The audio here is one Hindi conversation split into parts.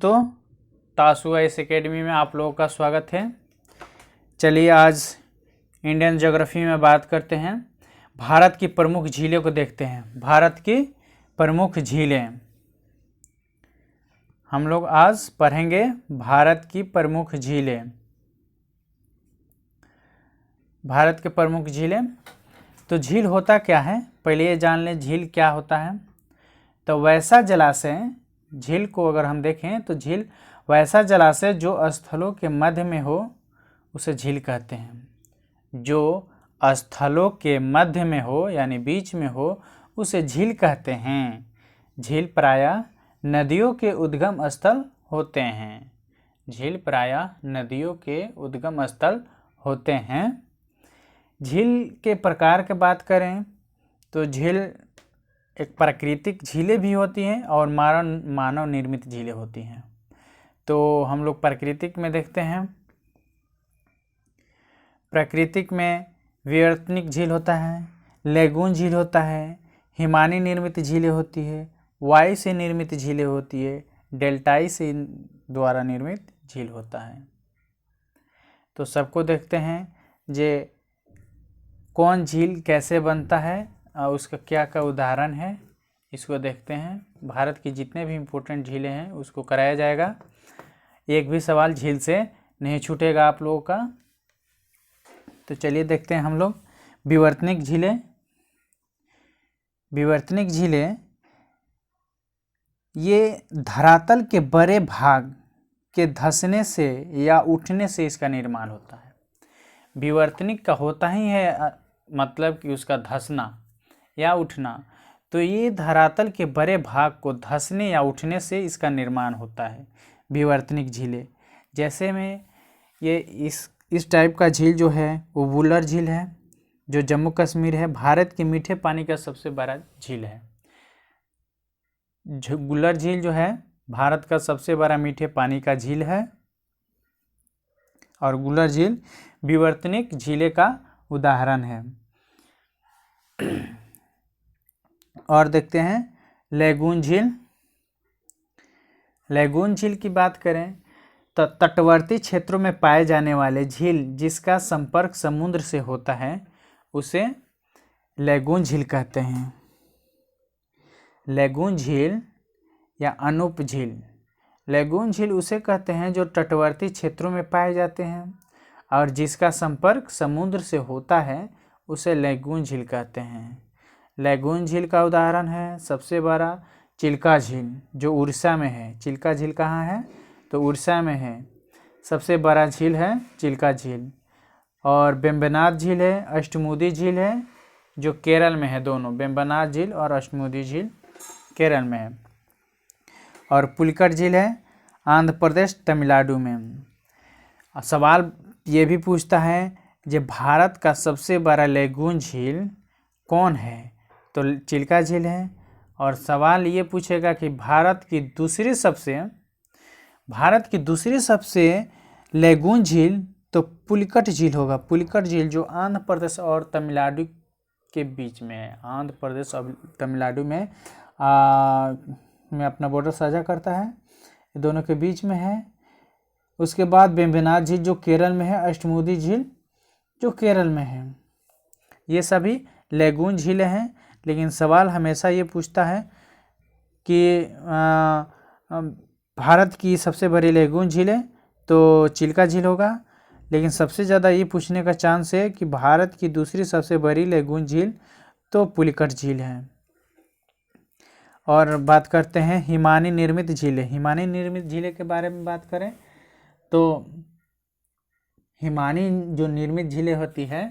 दोस्तों, तासुआ इस एकेडमी में आप लोगों का स्वागत है। चलिए आज इंडियन ज्योग्राफी में बात करते हैं। भारत की प्रमुख झीलों को देखते हैं। भारत की प्रमुख झीलें हम लोग आज पढ़ेंगे। भारत की प्रमुख झीलें। भारत के प्रमुख झीलें। तो झील होता क्या है, पहले ये जान लें झील क्या होता है। तो वैसा जलाशय, झील को अगर हम देखें तो झील वैसा जलाशय जो स्थलों के मध्य में हो उसे झील कहते हैं। जो स्थलों के मध्य में हो यानी बीच में हो उसे झील कहते हैं। झील प्रायः नदियों के उद्गम स्थल होते हैं। झील प्रायः नदियों के उद्गम स्थल होते हैं। झील के प्रकार की बात करें तो झील एक प्राकृतिक झीलें भी होती हैं और मानव निर्मित झीलें होती हैं। तो हम लोग प्राकृतिक में देखते हैं। प्राकृतिक में विवर्तनिक झील होता है, लेगून झील होता है, हिमानी निर्मित झीलें होती है, वायु से निर्मित झीलें होती है, डेल्टाई से द्वारा निर्मित झील होता है। तो सबको देखते हैं जे कौन झील कैसे बनता है और उसका क्या क्या उदाहरण है, इसको देखते हैं। भारत की जितने भी इम्पोर्टेंट झीलें हैं उसको कराया जाएगा। एक भी सवाल झील से नहीं छूटेगा आप लोगों का। तो चलिए देखते हैं हम लोग विवर्तनिक झीलें। विवर्तनिक झीलें ये धरातल के बड़े भाग के धंसने से या उठने से इसका निर्माण होता है। विवर्तनिक का होता ही है मतलब कि उसका धंसना या उठना। तो ये धरातल के बड़े भाग को धंसने या उठने से इसका निर्माण होता है विवर्तनिक झीलें। जैसे में ये इस टाइप का झील जो है वो वुलर झील है, जो जम्मू कश्मीर है। भारत के मीठे पानी का सबसे बड़ा झील है। वुलर झील जो है भारत का सबसे बड़ा मीठे पानी का झील है और वुलर झील विवर्तनिक झीलें का उदाहरण है। और देखते हैं लेगून झील। लेगून झील की बात करें तो तटवर्ती क्षेत्रों में पाए जाने वाले झील जिसका संपर्क समुद्र से होता है उसे लेगून झील कहते हैं। लेगून झील या अनूप झील। लेगून झील उसे कहते हैं जो तटवर्ती क्षेत्रों में पाए जाते हैं और जिसका संपर्क समुद्र से होता है उसे लेगून झील कहते हैं। लेगून झील का उदाहरण है सबसे बड़ा चिल्का झील जो उड़ीसा में है। चिल्का झील कहाँ है तो उड़ीसा में है। सबसे बड़ा झील है चिल्का झील। और वेम्बनाड झील है, अष्टमुदी झील है जो केरल में है। दोनों वेम्बनाड झील और अष्टमुदी झील केरल में है। और पुलिकट झील है आंध्र प्रदेश तमिलनाडु में। सवाल ये भी पूछता है जो भारत का सबसे बड़ा लेगून झील कौन है तो चिल्का झील है। और सवाल ये पूछेगा कि भारत की दूसरी सबसे लेगून झील तो पुलिकट झील होगा। पुलिकट झील जो आंध्र प्रदेश और तमिलनाडु के बीच में है। आंध्र प्रदेश और तमिलनाडु में अपना बॉर्डर साझा करता है, दोनों के बीच में है। उसके बाद वेम्बनाड झील जो केरल में है, अष्टमुदी झील जो केरल में है। ये सभी लेगून झीलें हैं। लेकिन सवाल हमेशा ये पूछता है कि भारत की सबसे बड़ी लेगून झील है तो चिल्का झील होगा। लेकिन सबसे ज़्यादा ये पूछने का चांस है कि भारत की दूसरी सबसे बड़ी लेगून झील तो पुलिकट झील है। और बात करते हैं हिमानी निर्मित झीलें। हिमानी निर्मित झीलें के बारे में बात करें तो हिमानी जो निर्मित झीलें होती है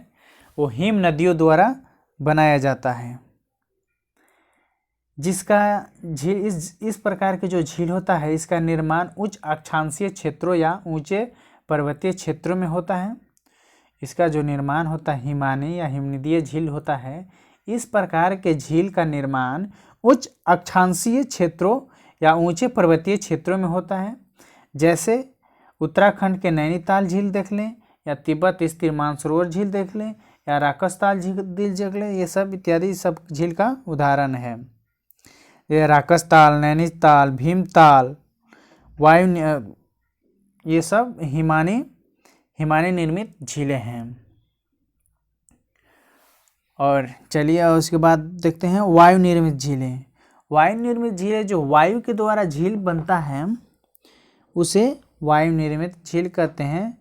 वो हिम नदियों द्वारा बनाया जाता है। जिसका झील इस प्रकार के जो झील होता है इसका निर्माण उच्च अक्षांशीय क्षेत्रों या ऊंचे पर्वतीय क्षेत्रों में होता है। इसका जो निर्माण होता है हिमानी या हिमनदीय झील होता है। इस प्रकार के झील का निर्माण उच्च अक्षांशीय क्षेत्रों या ऊंचे पर्वतीय क्षेत्रों में होता है। जैसे उत्तराखंड के नैनीताल झील देख लें या तिब्बत स्थित मानसरोवर झील देख लें या राकसताल झील देख लें। ये सब इत्यादि सब झील का उदाहरण है। ये राकसताल, नैनीताल, भीमताल, ये सब हिमानी निर्मित झीलें हैं। और चलिए उसके बाद देखते हैं वायु निर्मित झीलें। वायु निर्मित झीलें, जो वायु के द्वारा झील बनता है उसे वायु निर्मित झील कहते हैं।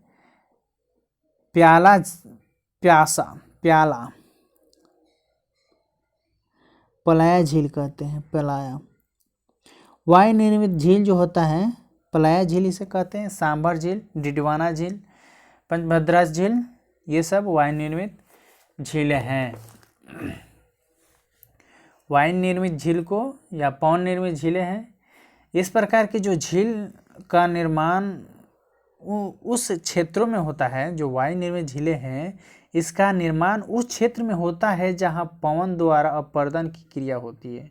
प्याला पलाया झील कहते हैं, पलाया। वायु निर्मित झील जो होता है पलाया झील इसे कहते हैं। सांभर झील, डिडवाना झील, पंचभद्रा झील, ये सब वायु निर्मित झीलें हैं। वायु निर्मित झील को या पवन निर्मित झीलें हैं। इस प्रकार की जो झील का निर्माण उस क्षेत्रों में होता है, जो वायु निर्मित झीलें हैं, इसका निर्माण उस क्षेत्र में होता है जहाँ पवन द्वारा अपर्दन की क्रिया होती है।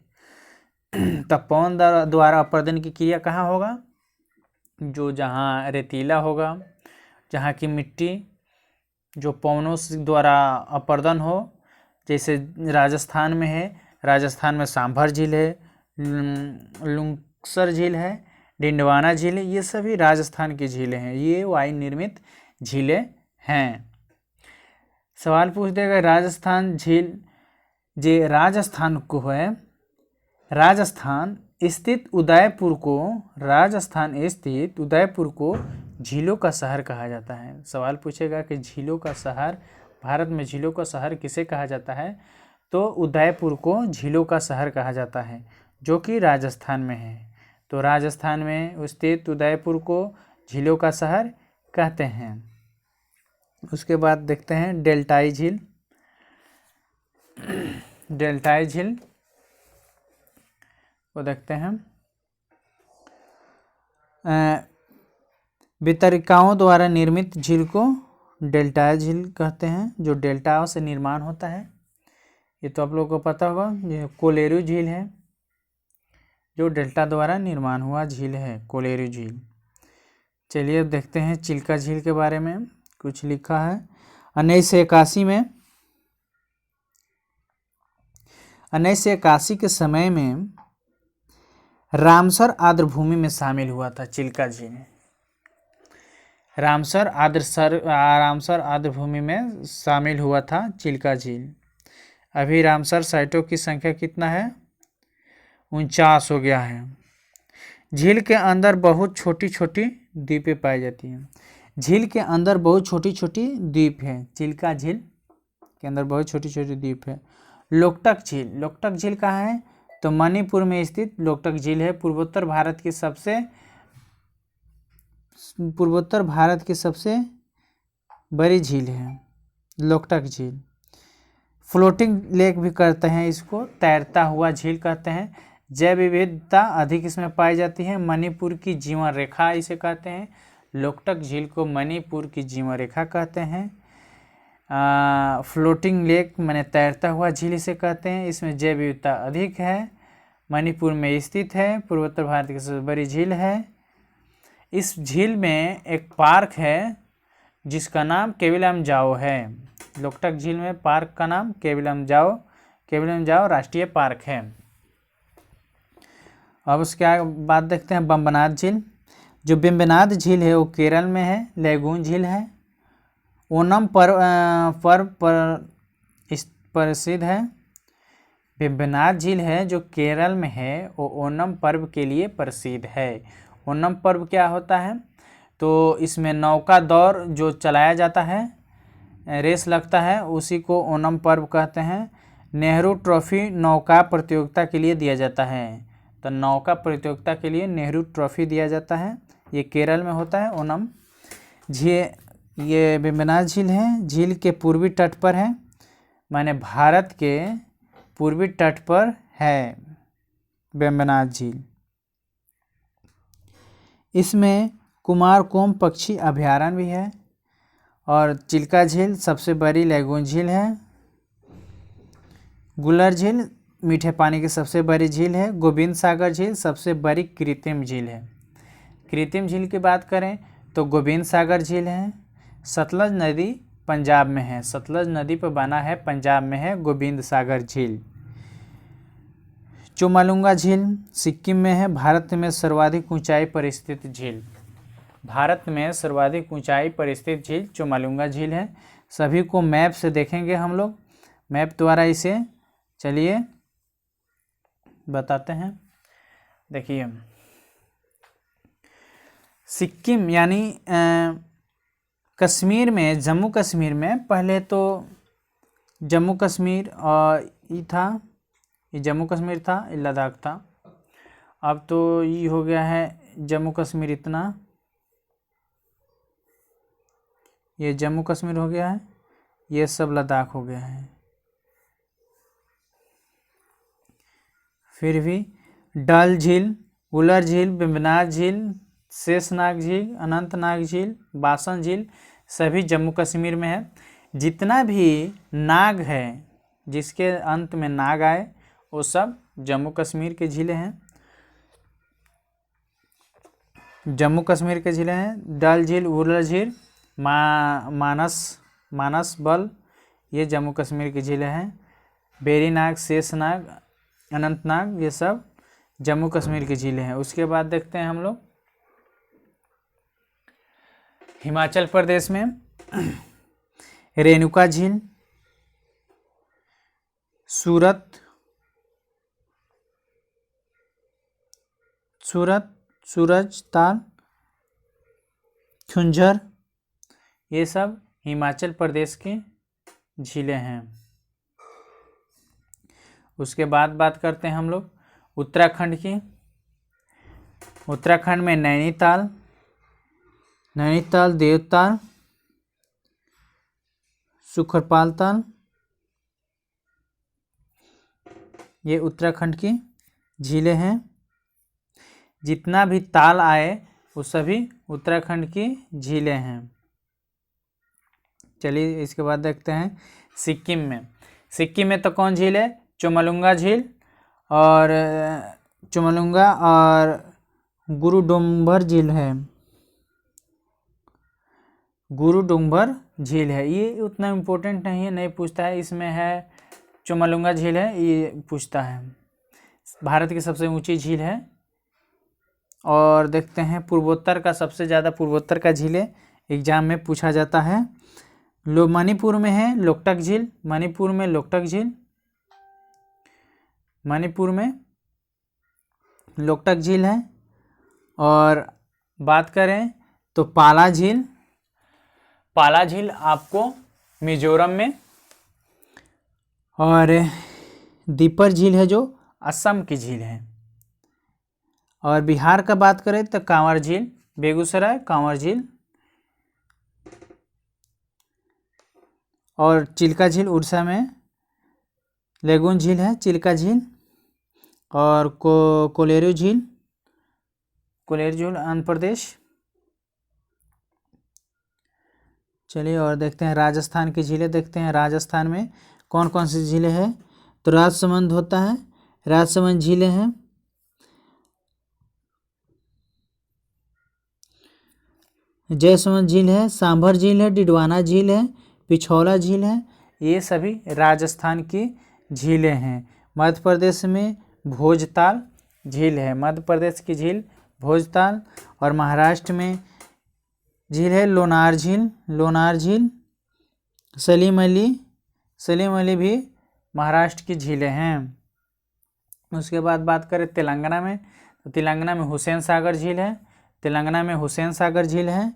तब पवन द्वारा अपर्दन की क्रिया कहाँ होगा? जो जहाँ रेतीला होगा, जहाँ की मिट्टी जो पवनों द्वारा अपर्दन हो, जैसे राजस्थान में है। राजस्थान में सांभर झील है, लुंगसर झील है, डिंडवाना झील है, ये सभी राजस्थान की झीलें हैं। ये वायु निर्मित झीलें हैं। सवाल पूछ देगा राजस्थान झील, जे राजस्थान को है, राजस्थान स्थित उदयपुर को झीलों का शहर कहा जाता है। सवाल पूछेगा कि झीलों का शहर, भारत में झीलों का शहर किसे कहा जाता है, तो उदयपुर को झीलों का शहर कहा जाता है, जो कि राजस्थान में है। तो राजस्थान में स्थित उदयपुर को झीलों का शहर कहते हैं। उसके बाद देखते हैं डेल्टाई झील। डेल्टाई झील को देखते हैं। वितरिकाओं द्वारा निर्मित झील को डेल्टाई झील कहते हैं, जो डेल्टाओं से निर्माण होता है। ये तो आप लोगों को पता होगा। ये कोलेरू झील है, जो डेल्टा द्वारा निर्माण हुआ झील है, कोलेरू झील। चलिए अब देखते हैं चिल्का झील के बारे में कुछ लिखा है। 1981 के समय में रामसर आर्द्रभूमि में शामिल हुआ था चिल्का झील। रामसर आर्द्रभूमि में शामिल हुआ था चिल्का झील। अभी रामसर साइटों की संख्या कितना है? 49 हो गया है। झील के अंदर बहुत छोटी छोटी द्वीपें पाई जाती हैं। झील के अंदर बहुत छोटी छोटी द्वीप है। चिल्का झील के अंदर बहुत छोटी छोटी द्वीप है। लोकटक झील कहाँ है? तो मणिपुर में स्थित लोकटक झील है। पूर्वोत्तर भारत की सबसे बड़ी झील है लोकटक झील। फ्लोटिंग लेक भी कहते हैं इसको, तैरता हुआ झील कहते हैं। जैव विविधता अधिक इसमें पाई जाती है। मणिपुर की जीवन रेखा इसे कहते हैं। लोकटक झील को मणिपुर की जीवन रेखा कहते हैं। फ्लोटिंग लेक माने तैरता हुआ झील इसे कहते हैं। इसमें जैव विविधता अधिक है। मणिपुर में स्थित है। पूर्वोत्तर भारत की सबसे बड़ी झील है। इस झील में एक पार्क है जिसका नाम केविलम जाओ है। लोकटक झील में पार्क का नाम केविलम जाओ राष्ट्रीय पार्क है। अब उसके बाद देखते हैं बम्बनाथ झील। जो बिम्बनाथ झील है वो केरल में है। लैगून झील है। ओणम पर्व पर प्रसिद्ध है। बिम्बनाथ झील है जो केरल में है, वो ओणम पर्व के लिए प्रसिद्ध है। ओणम पर्व क्या होता है? तो इसमें नौका दौड़ जो चलाया जाता है, रेस लगता है, उसी को ओणम पर्व कहते हैं। नेहरू ट्रॉफी नौका प्रतियोगिता के लिए दिया जाता है। तो नौका प्रतियोगिता के लिए नेहरू ट्रॉफी दिया जाता है। ये केरल में होता है ओणम झील। ये बिम्बनाथ झील है। झील के पूर्वी तट पर है, माने भारत के पूर्वी तट पर है बिम्बनाथ झील। इसमें कुमारकोम पक्षी अभयारण्य भी है। और चिल्का झील सबसे बड़ी लैगून झील है। गुलर झील मीठे पानी की सबसे बड़ी झील है। गोविंद सागर झील सबसे बड़ी कृत्रिम झील है। कृत्रिम झील की बात करें तो गोविंद सागर झील है। सतलज नदी पंजाब में है। सतलज नदी पर बना है, पंजाब में है गोविंद सागर झील। चोमालुंगा झील सिक्किम में है। भारत में सर्वाधिक ऊंचाई पर स्थित झील, भारत में सर्वाधिक ऊंचाई पर स्थित झील चोमालुंगा झील है। सभी को मैप से देखेंगे हम लोग, मैप द्वारा इसे चलिए बताते हैं। देखिए सिक्किम यानी कश्मीर में, जम्मू कश्मीर में पहले तो जम्मू कश्मीर ये था, ये जम्मू कश्मीर था, ये लद्दाख था। अब तो ये हो गया है जम्मू कश्मीर इतना, ये जम्मू कश्मीर हो गया है, ये सब लद्दाख हो गया है। फिर भी डल झील, उलर झील, वेम्बनाड झील, शेषनाग झील, अनंतनाग झील, बासन झील सभी जम्मू कश्मीर में है। जितना भी नाग है, जिसके अंत में नाग आए, वो सब जम्मू कश्मीर के झीलें हैं, जम्मू कश्मीर के झीलें हैं। डल झील, उलर झील, मानस बल, ये जम्मू कश्मीर की झीलें हैं। बेरीनाग, शेषनाग, अनंतनाग ये सब जम्मू कश्मीर की झीलें हैं। उसके बाद देखते हैं हम लोग हिमाचल प्रदेश में रेणुका झील, सूरजताल, झुंझर ये सब हिमाचल प्रदेश की झीलें हैं। उसके बाद बात करते हैं हम लोग उत्तराखंड की। उत्तराखंड में नैनीताल, देवताल, सुखरपाल ताल, ये उत्तराखंड की झीलें हैं। जितना भी ताल आए वो सभी उत्तराखंड की झीलें हैं। चलिए इसके बाद देखते हैं सिक्किम में। सिक्किम में तो कौन झील है? चोमालुंगा झील और गुरुडोम्बर झील है, गुरुडोम्बर झील है। ये उतना इम्पोर्टेंट नहीं है, नहीं पूछता है। इसमें है चोमालुंगा झील है, ये पूछता है। भारत की सबसे ऊंची झील है। और देखते हैं पूर्वोत्तर का, सबसे ज़्यादा पूर्वोत्तर का झीलें एग्जाम में पूछा जाता है। मणिपुर में है लोकटक झील, मणिपुर में लोकटक झील, मणिपुर में लोकटक झील है। और बात करें तो पाला झील, पाला झील आपको मिजोरम में, और दीपर झील है जो असम की झील है। और बिहार का बात करें तो कांवर झील, बेगूसराय कांवर झील, और चिल्का झील उड़ीसा में, लेगून झील है चिल्का झील, और कोलेरू झील आंध्र प्रदेश। चलिए और देखते हैं राजस्थान की झीलें। देखते हैं राजस्थान में कौन कौन सी झीलें हैं। तो राजसमंद होता है, राजसमंद झीलें हैं। जयसमंद झील है, सांभर झील है, डिडवाना झील है, पिछौला झील है। ये सभी राजस्थान की झीलें हैं। मध्य प्रदेश में भोजताल झील है, मध्य प्रदेश की झील भोजताल। और महाराष्ट्र में झील है लोनार झील, सलीम अली भी महाराष्ट्र की झीलें हैं। उसके बाद बात करें तेलंगाना में, तो तेलंगाना में हुसैन सागर झील है, तेलंगाना में हुसैन सागर झील है।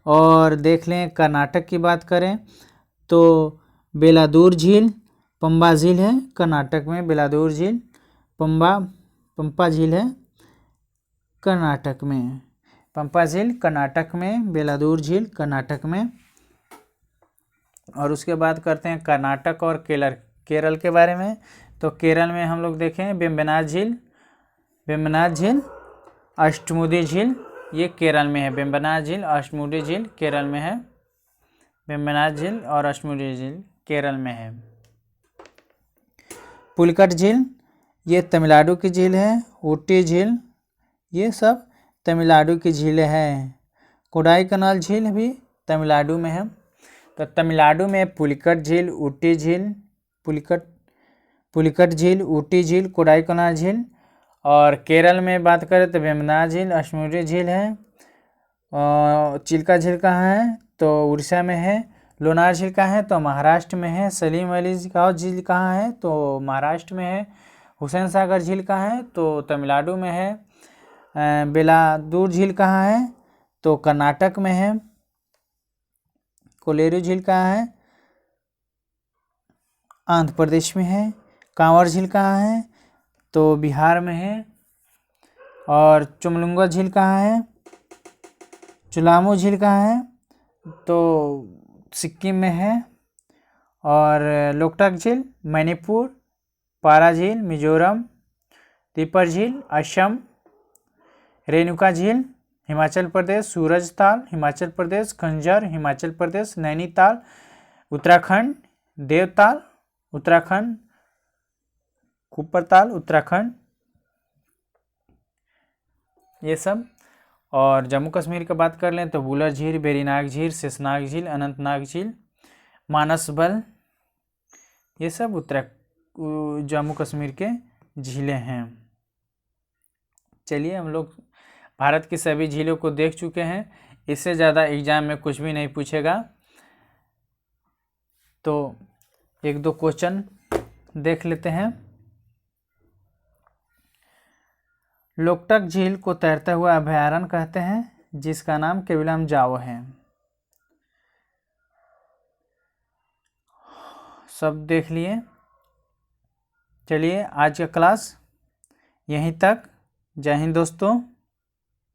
और देख लें कर्नाटक की बात करें तो बेलादूर झील, पंबा झील है कर्नाटक में, बेलादूर झील, पंपा झील है कर्नाटक में, पंपा झील कर्नाटक में, बेलादूर झील कर्नाटक में। और उसके बाद करते हैं कर्नाटक और केरल के बारे में। तो केरल में हम लोग देखें वेम्बनाड झील, अष्टमुडी झील, ये केरल में है। वेम्बनाड झील, अष्टमुडी झील केरल में है, वेम्बनाड झील और अष्टमुडी झील केरल में है। पुलिकट झील ये तमिलनाडु की झील है, ऊटी झील ये सब तमिलनाडु की झीलें हैं। कोडाईकनाल झील भी तमिलनाडु में है। तो तमिलनाडु में पुलिकट झील, ऊटी झील, पुलिकट झील, ऊटी झील, कोडाईकनाल झील। और केरल में बात करें तो वेम्बनाड झील, अश्मुरी झील है। चिल्का झील कहाँ है तो उड़ीसा में है। लोनार झील कहाँ है तो महाराष्ट्र में है। सलीम अली गांव झील कहाँ है तो महाराष्ट्र में है। हुसैन सागर झील कहाँ है तो तमिलनाडु में है। बेलादूर झील कहाँ है तो कर्नाटक में है। कोलेरू झील कहाँ है आंध्र प्रदेश में है। कांवर झील कहाँ है तो बिहार में है। और चुमलुंगा झील कहाँ है, चुलामू झील कहाँ है तो सिक्किम में है। और लोकटक झील मणिपुर, पारा झील मिजोरम, दीपर झील असम, रेणुका झील हिमाचल प्रदेश, सूरजताल हिमाचल प्रदेश, खंजर हिमाचल प्रदेश, नैनीताल उत्तराखंड, देवताल उत्तराखंड, कुपरताल उत्तराखंड, ये सब। और जम्मू कश्मीर की बात कर लें तो बुलर झील, वेरीनाग झील, शेषनाग झील, अनंतनाग झील, मानसबल, ये सब जम्मू कश्मीर के झीलें हैं। चलिए हम लोग भारत की सभी झीलों को देख चुके हैं। इससे ज़्यादा एग्जाम में कुछ भी नहीं पूछेगा। तो एक दो क्वेश्चन देख लेते हैं। लोकटक झील को तैरता हुआ अभयारण्य कहते हैं जिसका नाम केवलम जाओ है। सब देख लिए। चलिए आज का क्लास यहीं तक। जय हिंद दोस्तों।